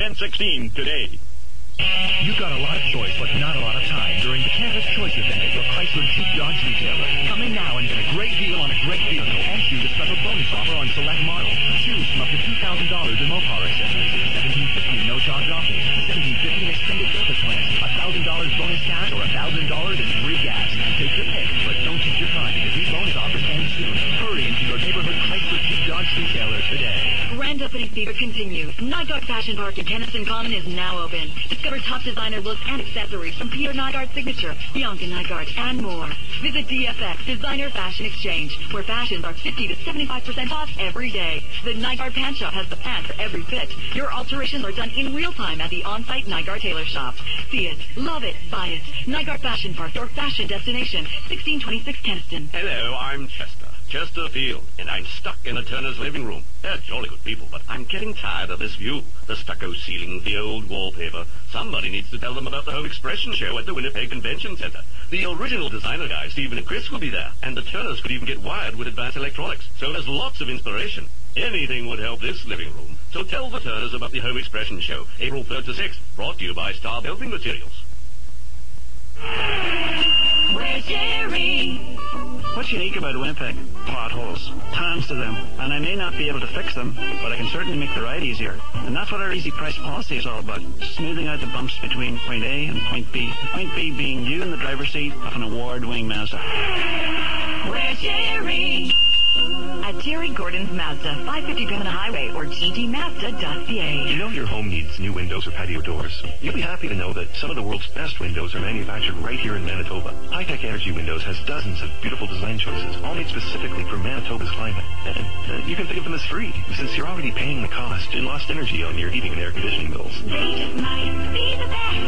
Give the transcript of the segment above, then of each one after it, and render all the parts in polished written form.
1016 today. You've got a lot of choice, but not a lot of time during the Canada's Choice event at your Chrysler Jeep Dodge retailer. Come in now and get a great deal on a great vehicle and choose a special bonus offer on select models. Choose from up to $2,000 in Mopar accessories, $1,750 in no-charge offers, $1,750 in extended service plans, $1,000 bonus cash, or $1,000 in free gas. Take your pick, but don't take your time because these bonus offers end soon. Hurry into your neighborhood Chrysler Jeep Dodge retailer today. Grand opening fever continues. Nygaard Fashion Park in Kenneson Common is now open. Discover top designer looks and accessories from Peter Nygaard Signature, Bianca Nygaard, and more. Visit DFX Designer Fashion Exchange, where fashions are 50 to 75% off every day. The Nygaard Pant Shop has the pants for every fit. Your alterations are done in real time at the on-site Nygaard Tailor Shop. See it, love it, buy it. Nygaard Fashion Park, your fashion destination, 1626 Kenniston. Hello, I'm Chester Field, and I'm stuck in a Turner's living room. They're jolly good people, but I'm getting tired of this view. The stucco ceiling, the old wallpaper. Somebody needs to tell them about the Home Expression show at the Winnipeg Convention Center. The original designer guys, Stephen and Chris, will be there, and the Turners could even get wired with advanced electronics. So there's lots of inspiration. Anything would help this living room. So tell the Turners about the Home Expression show, April 3rd to 6th, brought to you by Star Building Materials. We're sharing. What's unique about Winnipeg? Potholes. Tons to them. And I may not be able to fix them, but I can certainly make the ride easier. And that's what our easy price policy is all about. Smoothing out the bumps between point A and point B. Point B being you in the driver's seat of an award-winning Mazda. We're sharing. At Terry Gordon's Mazda, 550 Pembina Highway, or ggmazda.ca. You know your home needs new windows or patio doors. You'll be happy to know that some of the world's best windows are manufactured right here in Manitoba. High-Tech Energy Windows has dozens of beautiful design choices, all made specifically for Manitoba's climate. And you can think of them as free, since you're already paying the cost in lost energy on your heating and air conditioning bills. They just might be the best.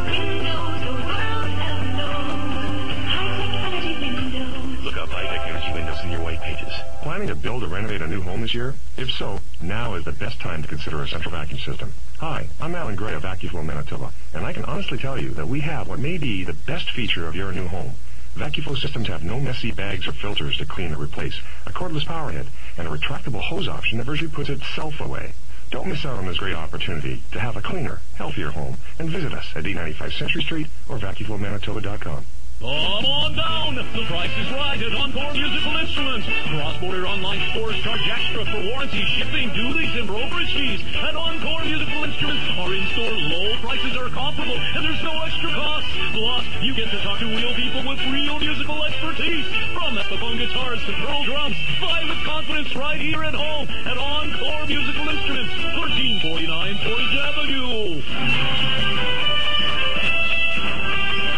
Windows the world ever knows. High-Tech Energy Windows. Look up High-Tech Energy Windows in your white pages. Planning to build or renovate a new home this year? If so, now is the best time to consider a central vacuum system. Hi, I'm Alan Gray of VacuFlow Manitoba, and I can honestly tell you that we have what may be the best feature of your new home. VacuFlow systems have no messy bags or filters to clean or replace, a cordless power head, and a retractable hose option that virtually puts itself away. Don't miss out on this great opportunity to have a cleaner, healthier home, and visit us at 895 Century Street or VacuFlowManitoba.com. Come on down. The price is right at Encore Musical Instruments. Cross-border online stores charge extra for warranty, shipping, duties, and brokerage fees. At Encore Musical Instruments, our in-store low prices are comparable, and there's no extra cost. Plus, you get to talk to real people with real musical expertise. From Epiphone guitars to pearl drums, buy with confidence right here at home at Encore Musical Instruments, 1349 Portage Avenue.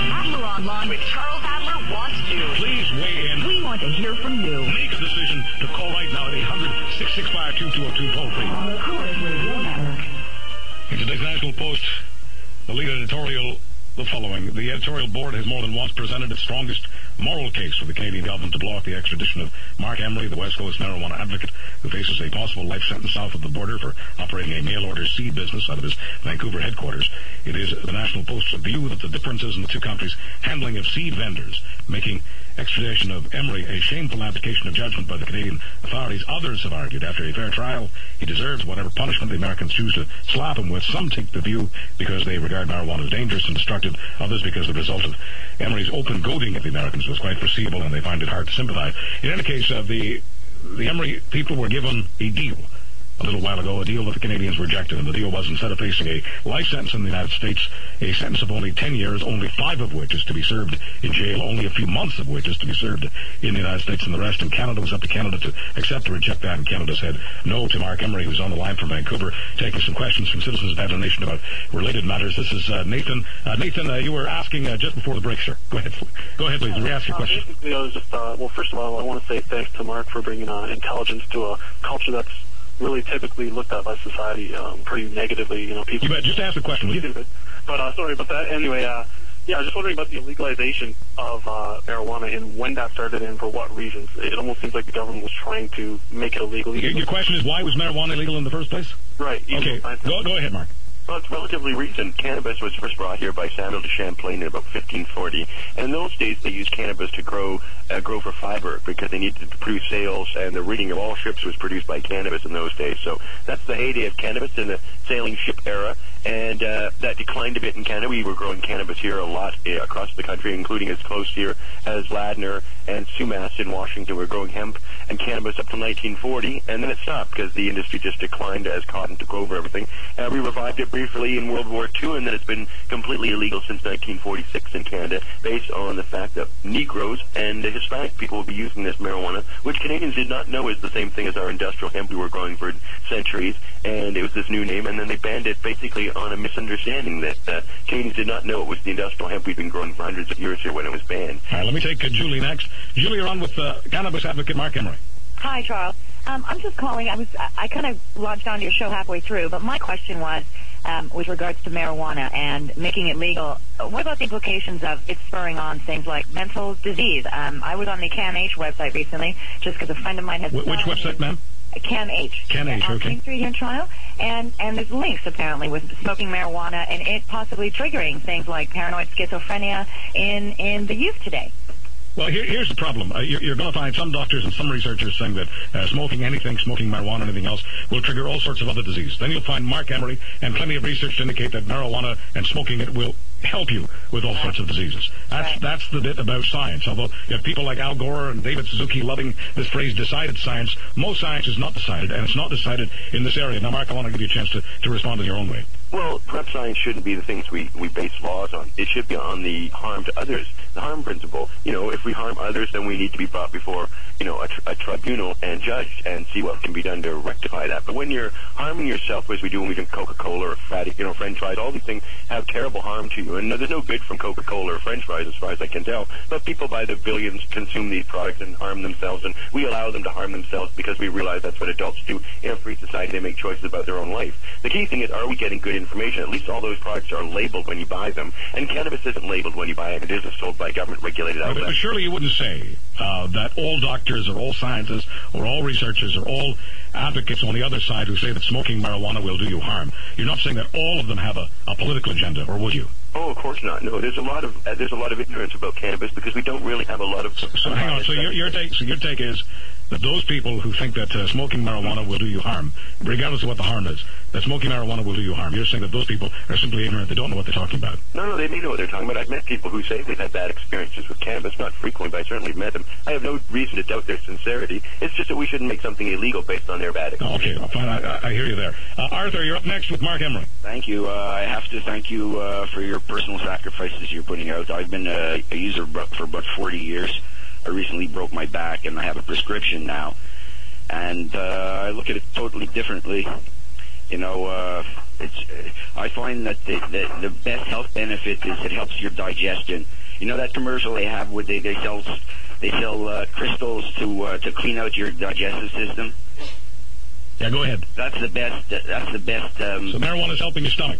Adler Online with Charles Adler wants you. Please weigh in. We want to hear from you. Make a decision to call right now at 800-665-2202 toll free. On the Corus Radio Network. In today's National Post, the lead editorial, the following. The editorial board has more than once presented its strongest moral case for the Canadian government to block the extradition of Marc Emery, the West Coast marijuana advocate who faces a possible life sentence south of the border for operating a mail-order seed business out of his Vancouver headquarters. It is the National Post's view that the differences in the two countries' handling of seed vendors, making extradition of Emery a shameful application of judgment by the Canadian authorities. Others have argued after a fair trial, he deserves whatever punishment the Americans choose to slap him with. Some take the view because they regard marijuana as dangerous and destructive. Others because the result of Emery's open goading of the Americans was quite foreseeable, and they find it hard to sympathize. In any case, the Emery people were given a deal a little while ago, a deal that the Canadians rejected, and the deal was, instead of facing a life sentence in the United States, a sentence of only 10 years, only 5 of which is to be served in jail, only a few months of which is to be served in the United States, and the rest in Canada. Was up to Canada to accept or reject that, and Canada said no to Marc Emery, who's on the line from Vancouver, taking some questions from citizens of Adler Nation about related matters. This is Nathan. Nathan, you were asking just before the break, sir. Go ahead, please. Re-ask your question. Basically, I was just, well, first of all, I want to say thanks to Marc for bringing intelligence to a culture that's really typically looked at by society pretty negatively. You know, people. You bet. Just ask the question, will you? Stupid. But sorry about that. Anyway, yeah, I was just wondering about the legalization of marijuana and when that started and for what reasons. It almost seems like the government was trying to make it illegal. Your question is, why was marijuana illegal in the first place? Right. Okay. Go ahead, Marc. Well, it's relatively recent. Cannabis was first brought here by Samuel de Champlain in about 1540, and in those days they used cannabis to grow for fiber because they needed to produce sails, and the rigging of all ships was produced by cannabis in those days. So that's the heyday of cannabis in the sailing ship era, and that declined a bit in Canada. We were growing cannabis here a lot across the country, including as close here as Ladner and Sumas in Washington. We were growing hemp and cannabis up to 1940, and then it stopped because the industry just declined as cotton took over everything. We revived it briefly in World War II, and then it's been completely illegal since 1946 in Canada, based on the fact that Negroes and Hispanic people will be using this marijuana, which Canadians did not know is the same thing as our industrial hemp we were growing for centuries, and it was this new name, and then they banned it basically on a misunderstanding that Canadians did not know it was the industrial hemp we'd been growing for hundreds of years here when it was banned. All right, let me take Julie next. Julie, you're on with cannabis advocate Marc Emery. Hi, Charles. I'm just calling. I kind of lodged onto your show halfway through, but my question was with regards to marijuana and making it legal. What about the implications of it spurring on things like mental disease? I was on the CanH website recently just because a friend of mine has... Which website, ma'am? CanH. CanH, okay. King Street here in Toronto. And there's links, apparently, with smoking marijuana and it possibly triggering things like paranoid schizophrenia in the youth today. Well, here's the problem. You're going to find some doctors and some researchers saying that smoking anything, smoking marijuana, anything else, will trigger all sorts of other disease. Then you'll find Marc Emery and plenty of research to indicate that marijuana and smoking it will help you with all sorts of diseases. That's the bit about science. Although you have people like Al Gore and David Suzuki loving this phrase decided science, most science is not decided, and it's not decided in this area. Now, Mark, I want to give you a chance to respond in your own way. Well, perhaps science shouldn't be the things we base laws on. It should be on the harm to others, the harm principle. You know, if we harm others, then we need to be brought before, a tribunal and judged and see what can be done to rectify that. But when you're harming yourself, as we do when we drink Coca-Cola or French fries, all these things have terrible harm to you. And there's no good from Coca-Cola or French fries as far as I can tell. But people by the billions consume these products and harm themselves, and we allow them to harm themselves because we realize that's what adults do. In a free society, they make choices about their own life. The key thing is, are we getting good information? At least all those products are labeled when you buy them. And cannabis isn't labeled when you buy it. It isn't sold by government-regulated outlets. But surely you wouldn't say that all doctors or all scientists or all researchers or all advocates on the other side who say that smoking marijuana will do you harm. You're not saying that all of them have a political agenda, or would you? Oh, of course not. No, there's a lot of ignorance about cannabis because we don't really have a lot of... So hang on. So your take is that those people who think that smoking marijuana will do you harm, regardless of what the harm is, that smoking marijuana will do you harm. You're saying that those people are simply ignorant. They don't know what they're talking about. No, they may know what they're talking about. I've met people who say they've had bad experiences with cannabis, not frequently, but I certainly have met them. I have no reason to doubt their sincerity. It's just that we shouldn't make something illegal based on their bad experience. Okay, fine. I hear you there. Arthur, you're up next with Marc Emery. Thank you. I have to thank you for your personal sacrifices you're putting out. I've been a user for about 40 years. I recently broke my back, and I have a prescription now. And I look at it totally differently. I find that the best health benefit is it helps your digestion. You know that commercial they have where they sell crystals to clean out your digestive system? Yeah, go ahead. That's the best. So marijuana is helping your stomach.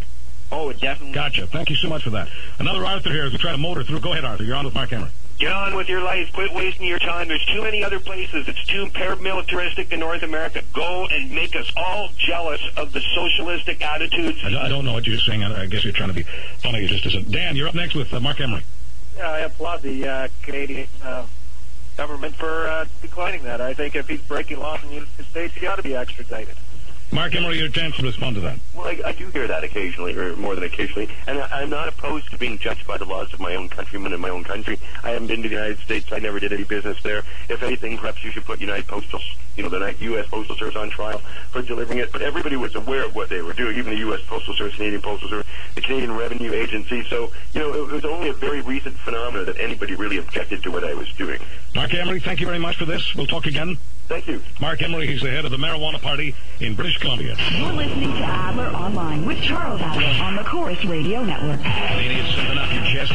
Oh, it definitely. Gotcha. Thank you so much for that. Another Arthur here as we try to motor through. Go ahead, Arthur. You're on with Marc Emery. Get on with your life. Quit wasting your time. There's too many other places. It's too paramilitaristic in North America. Go and make us all jealous of the socialistic attitudes. I don't know what you're saying. I guess you're trying to be funny. Dan, you're up next with Marc Emery. Yeah, I applaud the Canadian government for declining that. I think if he's breaking laws in the United States, he ought to be extradited. Marc Emery, your chance to respond to that. Well, I do hear that occasionally, or more than occasionally, and I'm not opposed to being judged by the laws of my own countrymen in my own country. I haven't been to the United States. I never did any business there. If anything, perhaps you should put the U.S. Postal Service on trial for delivering it. But everybody was aware of what they were doing, even the U.S. Postal Service, Canadian Postal Service, the Canadian Revenue Agency. So, it was only a very recent phenomenon that anybody really objected to what I was doing. Marc Emery, thank you very much for this. We'll talk again. Thank you. Marc Emery, he's the head of the Marijuana Party in British Columbia. You're listening to Adler Online with Charles Adler on the Chorus Radio Network. Lady, it's something up your chest.